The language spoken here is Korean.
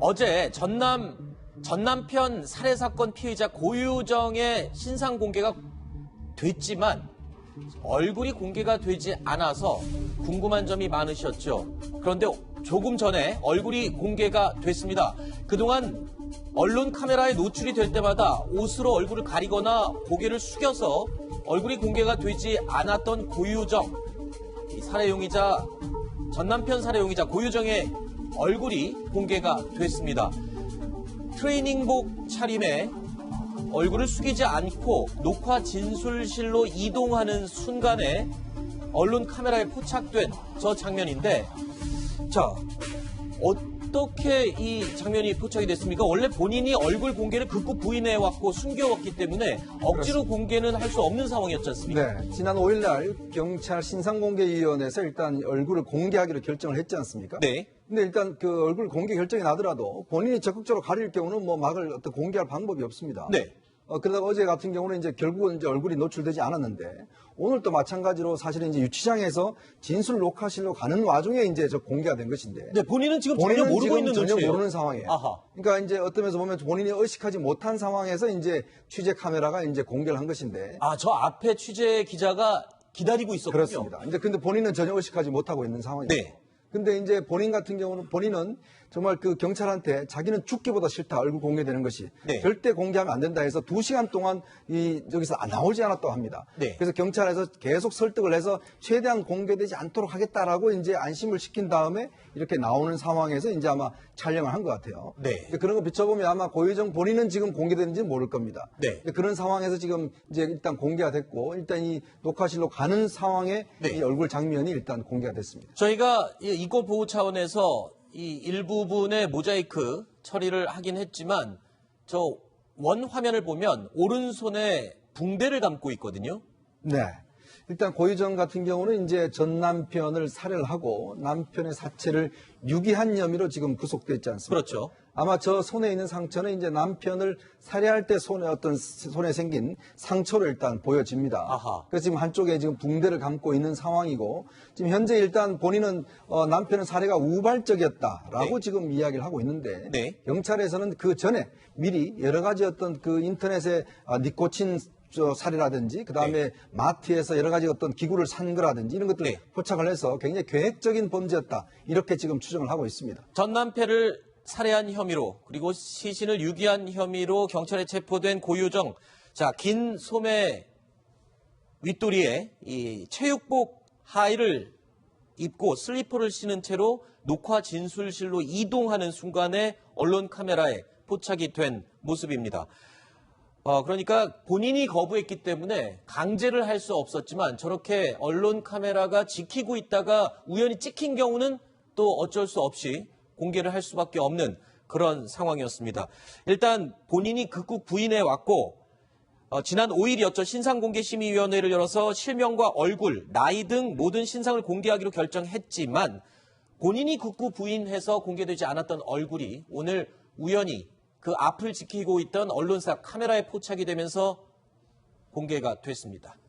어제 전남편 살해 사건 피의자 고유정의 신상 공개가 됐지만 얼굴이 공개가 되지 않아서 궁금한 점이 많으셨죠. 그런데 조금 전에 얼굴이 공개가 됐습니다. 그동안 언론 카메라에 노출이 될 때마다 옷으로 얼굴을 가리거나 고개를 숙여서 얼굴이 공개가 되지 않았던 고유정, 이 살해용의자, 전남편 살해용의자 고유정의 얼굴이 공개가 됐습니다. 트레이닝복 차림에 얼굴을 숙이지 않고 녹화 진술실로 이동하는 순간에 언론 카메라에 포착된 저 장면인데, 자, 어떻게 이 장면이 포착이 됐습니까? 원래 본인이 얼굴 공개를 극구 부인해왔고 숨겨왔기 때문에 억지로 공개는 할 수 없는 상황이었지 않습니까? 네, 지난 5일날 경찰 신상공개위원회에서 일단 얼굴을 공개하기로 결정을 했지 않습니까? 네. 근데 일단 그 얼굴 공개 결정이 나더라도 본인이 적극적으로 가릴 경우는 뭐 막을 어떤 공개할 방법이 없습니다. 네. 그러다가 어제 같은 경우는 이제 결국은 이제 얼굴이 노출되지 않았는데, 오늘 또 마찬가지로 사실은 이제 유치장에서 진술 녹화실로 가는 와중에 이제 저 공개가 된 것인데. 네, 본인은 지금 전혀 모르고 지금 있는 전혀 눈치예요. 모르는 상황이에요. 아하. 그러니까 이제 어떤 면에서 보면 본인이 의식하지 못한 상황에서 이제 취재 카메라가 이제 공개를 한 것인데. 아, 저 앞에 취재 기자가 기다리고 있었군요. 그렇습니다. 이제 근데 본인은 전혀 의식하지 못하고 있는 상황이죠. 네. 근데 이제 본인 같은 경우는 본인은 정말 그 경찰한테 자기는 죽기보다 싫다, 얼굴 공개되는 것이. 네. 절대 공개하면 안 된다 해서 2시간 동안 여기서 나오지 않았다고 합니다. 네. 그래서 경찰에서 계속 설득을 해서 최대한 공개되지 않도록 하겠다라고 이제 안심을 시킨 다음에 이렇게 나오는 상황에서 이제 아마 촬영을 한 것 같아요. 네. 그런 거 비춰보면 아마 고유정 본인은 지금 공개되는지 모를 겁니다. 네. 그런 상황에서 지금 이제 일단 공개가 됐고, 일단 이 녹화실로 가는 상황에 네. 이 얼굴 장면이 일단 공개가 됐습니다. 저희가 이거 보호 차원에서 이 일부분의 모자이크 처리를 하긴 했지만 저 원 화면을 보면 오른손에 붕대를 감고 있거든요. 네. 일단 고유정 같은 경우는 이제 전 남편을 살해를 하고 남편의 사체를 유기한 혐의로 지금 구속돼 있지 않습니까? 그렇죠. 아마 저 손에 있는 상처는 이제 남편을 살해할 때 손에 생긴 상처로 일단 보여집니다. 아하. 그래서 지금 한쪽에 지금 붕대를 감고 있는 상황이고, 지금 현재 일단 본인은 남편의 살해가 우발적이었다라고 네. 지금 이야기를 하고 있는데, 네. 경찰에서는 그 전에 미리 여러 가지 어떤 그 인터넷에 니코틴 살이라든지 그다음에 마트에서 여러 가지 어떤 기구를 산 거라든지 이런 것들을 네. 포착을 해서 굉장히 계획적인 범죄였다, 이렇게 지금 추정을 하고 있습니다. 전 남편을 살해한 혐의로 그리고 시신을 유기한 혐의로 경찰에 체포된 고유정. 자, 긴 소매 윗도리에 이 체육복 하의를 입고 슬리퍼를 신은 채로 녹화 진술실로 이동하는 순간에 언론 카메라에 포착이 된 모습입니다. 그러니까 본인이 거부했기 때문에 강제를 할 수 없었지만 저렇게 언론 카메라가 지키고 있다가 우연히 찍힌 경우는 또 어쩔 수 없이 공개를 할 수밖에 없는 그런 상황이었습니다. 일단 본인이 극구 부인해 왔고, 지난 5일이었죠. 신상공개심의위원회를 열어서 실명과 얼굴, 나이 등 모든 신상을 공개하기로 결정했지만 본인이 극구 부인해서 공개되지 않았던 얼굴이 오늘 우연히 그 앞을 지키고 있던 언론사 카메라에 포착이 되면서 공개가 됐습니다.